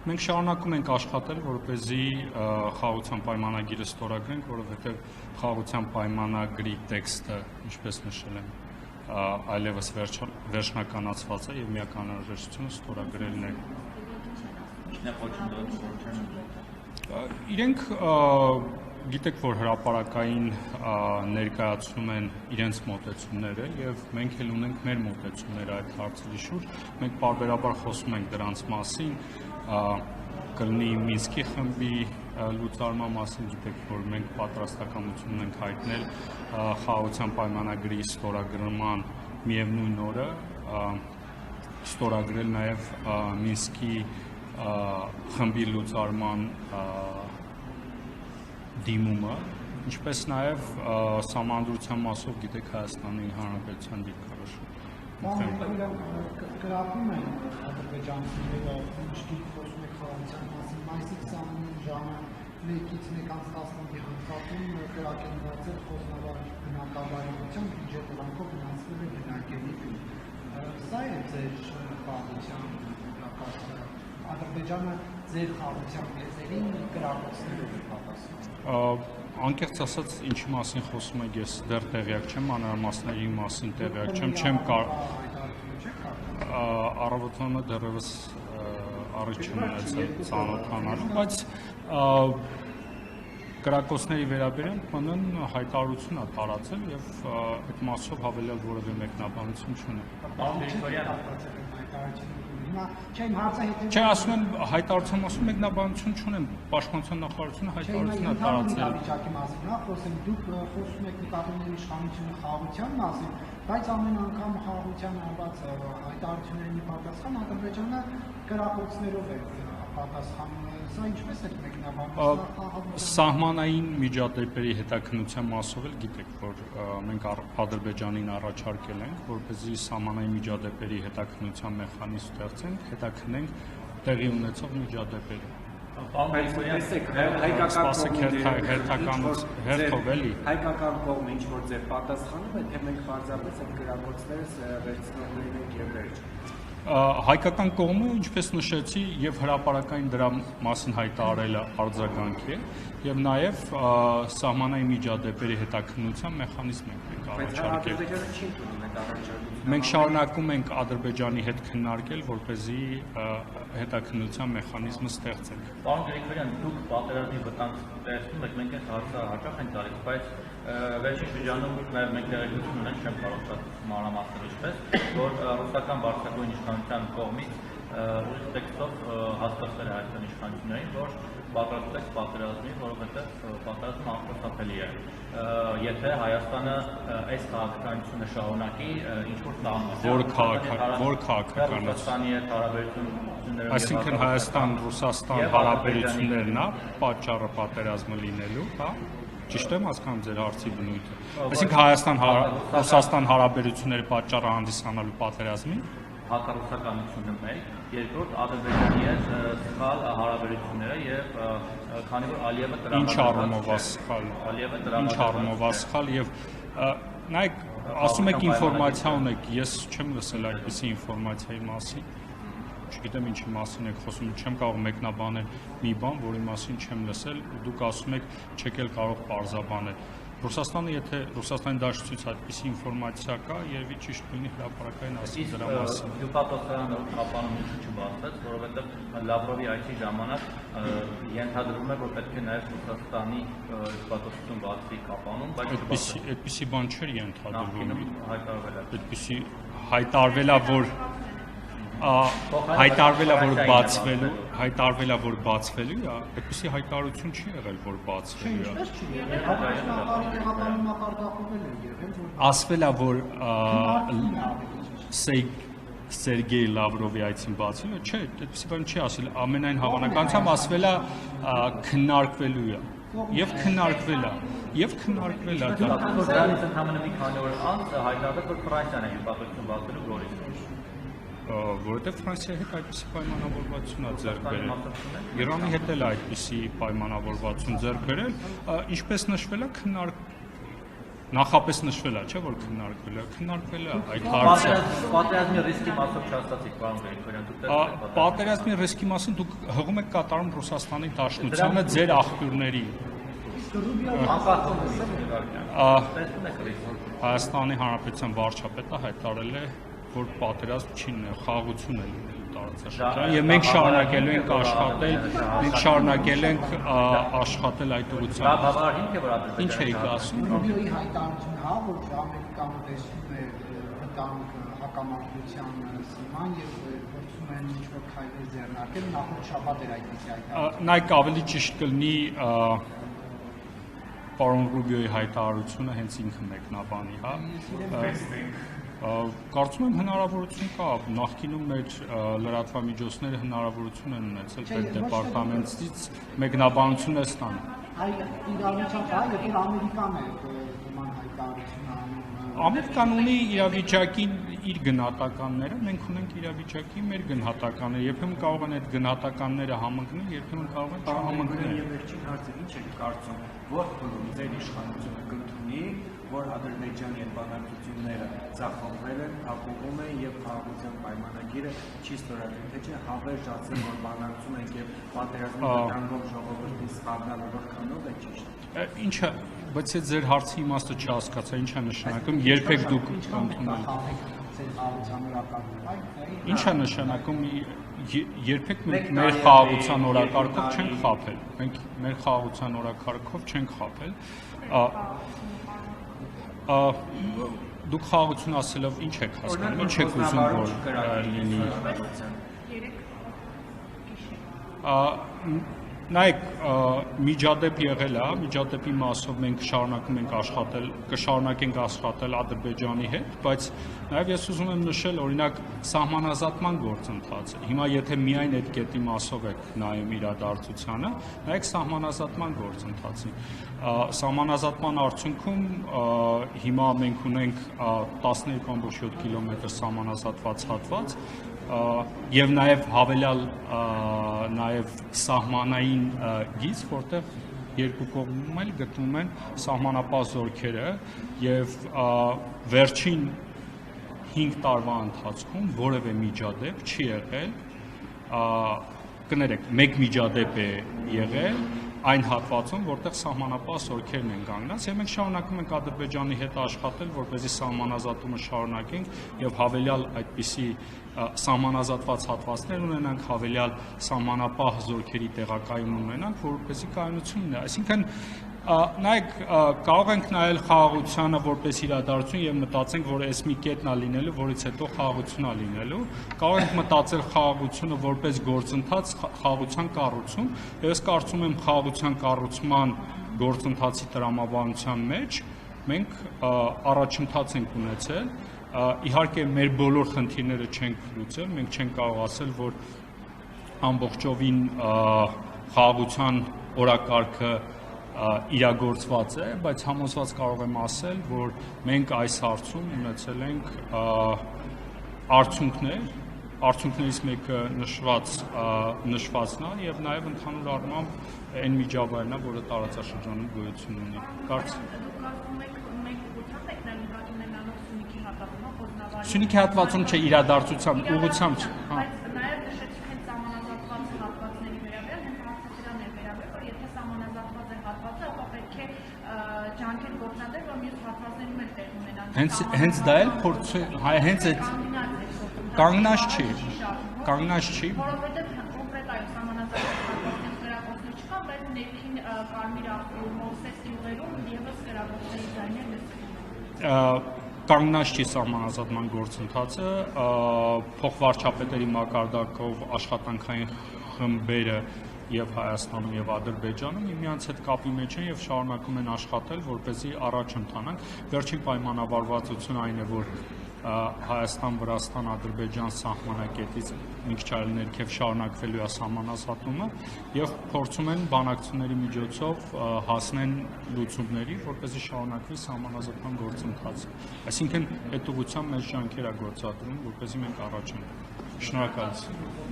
Մենք շարունակում ենք աշխատել, որպեսզի խաղաղության պայմանագիրը ստորագրենք, որովհետև խաղաղության պայմանագրի տեքստը, ինչպես նշել եմ, այլևս վերջնականացված է եւ միակ անհրաժեշտությունը ստորագրելն է։ Իրենք գիտեք, որ հրապարակային ներկայացնում են իրենց մոտեցումները եւ մենք էլ ունենք մեր մոտեցումները այդ հարցերի շուրջ։ Մենք պարբերաբար խոսում ենք դրանց մասին, կլինի Մինսկի խմբի լուծարման մասին, գիտեք, որ մենք պատրաստակամություն ունենք հայտնել խաղաղության պայմանագրի ստորագրման միևնույն օրը ստորագրել նաեւ Մինսկի խմբի լուծարման դիմումը, ինչպես նաև սահմանադրության մասով գիտեք Հայաստանի Հանրապետության դիրքորոշումը։ Գրավում են ադրբեջանցիները ինչի խոսում եք խաղաղության մասին, մայիսի 29 ժամը 1-ից 1:15-ի հանդիպում կրակենված է խոսնավար բնակավարության բյուջետը ռանկով ֆինանսվել է բնակելի գյուղ։ Սա է ձեր խաղաղության նպատակը։ Ադրբեջանը ձեր խաղաղության եզերին կրակոցներով է պատասխանում։ Անկեղծ ասած, ինչի մասին խոսում եք, ես դեռ տեղյակ չեմ, մանրամասների մասին տեղյակ չեմ առավոտվանը դեռևս առիթ չեմ ունեցել ծանոթանալու, բայց կրակոցների վերաբերյալ ՄՆ-ն հայտարարություն է տարածել եւ այդ մասով հավելյալ որևէ մեկնաբանություն չունեմ։ Չէ, ասում եմ հայտարարության մասում մեկնաբանություն չունեմ, պաշտպանության նախարարությունը հայտարարություն է տարածել։ Խոսեմ, դուք խոսում եք նկատողների իշխանությունը խաղաղության մասին, բայց ամեն անգամ խաղաղության արված հայտարարությունների պատասխան Ադրբեջանը կրակոցներով է պատասխանում։ Սա ինչպես է մեկնաբանում։ Սահմանային միջադեպերի հետաքննության մասով էլ գիտեք, որ մենք Ադրբեջանին առաջարկել ենք, որպեսզի սահմանային միջադեպերի հետաքննության մեխանիզմ ստեղծենք, հետաքննենք տեղի ունեցող միջադեպերը։ Հայկական կողմը ինչ որ ձեր պատասխանում է, թե մենք պարզապես այդ գրակոչները վերցնելու ենք եւ վերջ։ Հայկական կողմը, ինչպես նշեցի, եւ հրապարակային դրա մասին հայտարարելը արձագանք է, եւ նաեւ սահմանային միջադեպերի հետաքննության մեխանիզմ ենք առաջարկել։ Մենք շարունակում ենք Ադրբեջանի հետ քննարկել, որպեսզի հետաքննության մեխանիզմը ստեղծենք։ Պարոն Գրիգորյան, դուք պատերազմի վտանգ տեսնում եք, մենք այս հարցը հաճախ ենք տալիս, բայց վերջին շրջանում նաև մենք տեղեկություն ունենք, չեմ կարող շատ մանրամասնել ինչպես, որ ռուսական բարձրագույն իշխանության կողմից ուղիղ տեքստով հասկացվել է Հայաստանի իշխանություններին, որ պատրաստվեք պատերազմի, որովհետև պատերազմը անխուսափելի է։ Եթե Հայաստանը այս քաղաքականությունը շարունակի, ինչ-որ քաղաքականությունների հետ հարաբերությունները, այսինքն Հայաստան-Ռուսաստան հարաբերություններն է պատճառը պատերազմը լինելու, հա։ Ճիշտ եմ հասկանում ձեր հարցի բնույթը։ Այսինքն Հայաստան-Ռուսաստան հարաբերությունների պատճառը հանդիսանալու պատերազմի հակառուսականությունը մեկ, երկրորդ Ադրբեջանի հետ սխալ հարաբերությունները եւ քանի որ Ալիևը դրամատուրգ ինչ առումով է սխալ եւ նայեք, ասում եք ինֆորմացիա ունեք, ես չեմ լսել այդպիսի ինֆորմացիայի մասին, չգիտեմ ինչի մասին եք խոսում, չեմ կարող մեկնաբանել մի բան, որի մասին չեմ լսել, ու դուք ասում եք չեք էլ կարող պարզաբանել։ Ռուսաստանը, եթե Ռուսաստանի դաշնությունից այդպիսի ինֆորմացիա կա, երևի ճիշտ լինի հրապարակային ասել դրա մասին։ Հյուպատոսարանը կապանում ինչ չբացվեց, որովհետև Լավրովի այցի ժամանակ ենթադրվում է, որ պետք է նաև Ռուսաստանի հյուպատոսություն բացվի կապանում, բայց այդպիսի բան չէր ենթադրվում։ Այդպիսի հայտարարվելա, որ բացվելու է, այդպիսի հայտարարություն չի եղել, որ բացվելու է։ Ասվել է, որ Սերգեյ Լավրովի այցին բացվելու է, չէ, այդպիսի բան չի ասել, ամենայն հավանականությամբ ասվել է քննարկվելու է։ Եվ քննարկվել է դա։ Դրանից ընդհանրապես մի քանի օր անց հայտարարվեց, որ Ֆրանսիան է հյուպատոսություն բացվելու Գորիսում։ Որովհետև Ֆրանսիայի հետ այդպիսի պայմանավորվածություն է ձեռք բերել։ Իրանի հետ էլ այդպիսի պայմանավորվածություն ձեռք բերել, ինչպես նշվել է, նախապես նշվել է, չէ՞ որ քննարկվել է այդ հարցը։ Պատերազմի ռիսկի մասով չհաստատիկ, պարոն Գրիգորյան, դուք պատերազմի ռիսկի մասին դուք հղում եք կատարում Ռուսաստանի Դաշնությանը ձեր աղբյուրների։ Հայաստանի Հանրապետության վարչապետը հայտարարել է, որ պատերազմ չի լինել, խաղաղություն է լինելու տարածաշրջանում, եւ մենք շարունակելու ենք աշխատել այդ ուղղությամբ։ բավարար հիմք է, որ Ադրբեջանը Ինչ էիք ասում։ Ռուբիոյի հայտարարությունը, հա, որ Ամերիկանը տեսնում է վտանգ հակամարտության սիման եւ փորձում են ինչ-որ քայլեր ձեռնարկել, նախորդ շաբաթ էր այդպիսի հայտարարություն։ Նայեք, ավելի ճիշտ կլինի պարոն Ռուբիոյի հայտարարությունը հենց ինքը մեկնաբանի, հա։ Կարծում եմ հնարավորություն կա, նախկինում մեր լրատվամիջոցները հնարավորություն են ունեցել պետդեպարտամենտից մեկնաբանություն է ստանում։ Այ իրավիճակը, եթե Ամերիկան է նման հայտարարություն անում։ Ամերիկան ունի իրավիճակի իր գնահատականները, մենք ունենք իրավիճակի մեր գնահատականները, երբեմն կարող են այդ գնահատականները համընկնել, երբեմն կարող են չհամընկնել։ Եվ վերջին հարցը ինչ եք կարծում, որ ձեր իշխանությունը կընդունի, որ Ադրբեջանի այդ բանակցությունները ձախողվել են, ապահովում են եւ խաղաղության պայմանագիրը չի ստորագրել, թե չէ հավերժ ասել, որ բանակցում ենք եւ պատերազմի վտանգով ժողովրդի սխալները որքանով է ճիշտ։ Ինչը, բայց այդ ձեր հարցի իմաստը չհասկացա, ինչ է նշանակում, երբեք դուք ընդունել։ Ինչ է նշանակում, երբեք մեր խաղաղության օրակարգով չենք խաբել։ Մենք մեր խաղաղության օրակարգով չենք խաբել։ Դուք խաղաղություն ասելով ինչ եք հասկանում, ինչ եք ուզում որ լինի։ Նայեք, միջադեպ եղել է, միջադեպի մասով մենք շարունակում ենք աշխատել, կշարունակենք աշխատել Ադրբեջանի հետ, բայց նաև ես ուզում եմ նշել, օրինակ, սահմանազատման գործընթացը։ Հիմա եթե միայն այդ կետի մասով եք նայում իրադարձությանը, նայեք սահմանազատման գործընթացին։ Սահմանազատման արդյունքում հիմա մենք ունենք 12.7 կիլոմետր սահմանազատված հատված, եւ նաեւ հավելյալ նաեւ սահմանային գիծ, որտեղ երկու կողմում էլ գտնվում են սահմանապահ զորքերը եւ վերջին 5 տարվա ընթացքում որևէ միջադեպ չի եղել, կներեք, մեկ միջադեպ է եղել այն հատվածում, որտեղ սահմանապահ զորքերն են կանգնած, եւ մենք շարունակում ենք Ադրբեջանի հետ աշխատել, որպեսզի սահմանազատումը շարունակենք եւ հավելյալ այդպիսի սահմանազատված հատվածներ ունենանք, հավելյալ սահմանապահ զորքերի տեղակայում ունենանք, որպեսզի կայունություն ունենա։ Այսինքն նայեք, կարող ենք նայել խաղաղությանը որպես իրադարձություն եւ մտածենք, որ այս մի կետն է լինելու, որից հետո խաղաղություն է լինելու։ Կարող ենք մտածել խաղաղությունը որպես գործընթաց, խաղաղության կառուցում, եւ ես կարծում եմ խաղաղության կառուցման գործընթացի տրամաբանության մեջ մենք առաջընթաց ենք ունեցել։ Իհարկե մեր բոլոր խնդիրները չենք լուծել, մենք չենք կարող ասել, որ ամբողջովին խաղաղության օրակարգը իրագործված է, բայց համոզված կարող եմ ասել, որ մենք այս հարցում ունեցել ենք արդյունքներ, արդյունքներից մեկը նշվածն է եւ նաեւ ընդհանուր առմամբ այն միջավայրն է, որը տարածաշրջանում գոյություն ունի։ Սյունիքի հատվածում չէ, իրադարձությամբ, ուղղությամբ չէ։ Նաեւ նշեցիք հենց սահմանազատված հատվածների վերաբերյալ, հենց հարցադրան է վերաբերյալ, որ եթե սահմանազատված է հատվածը, ապա պետք է ջանքեր գործադրել, որ մյուս հատվածներում էլ տեղ ունենան։ Հենց դա էլ փորձ է, հենց այդ կանգնած չի։ Որովհետեւ կոնկրետ այո սահմանազատված հատվածներ գրակոչներ չկան, բայց ներքին Կարմիր աղբյուր, Մովսես գյուղերում եւս գրակոչների ձայներ լսվում։ Կանգնած չի սահմանազատման գործընթացը, փոխվարչապետերի մակարդակով աշխատանքային խմբերը եւ Հայաստանում եւ Ադրբեջանում միմյանց հետ կապի մեջ են եւ շարունակում են աշխատել, որպեսզի առաջ ընթանանք։ Վերջին պայմանավորվածությունը այն է, որ Հայաստան-Վրաստան, Ադրբեջան սահմանակետից մի քիչ այլ ներքև շարունակվելու է սահմանազատումը եւ փորձում են բանակցությունների միջոցով հասնեն լուծումների, որպեսզի շարունակվի սահմանազատման գործընթացը։ Այսինքն այդ ուղղությամբ մեծ ջանքեր է գործադրում, որպեսզի մենք առաջ ընկնենք։ Շնորհակալություն։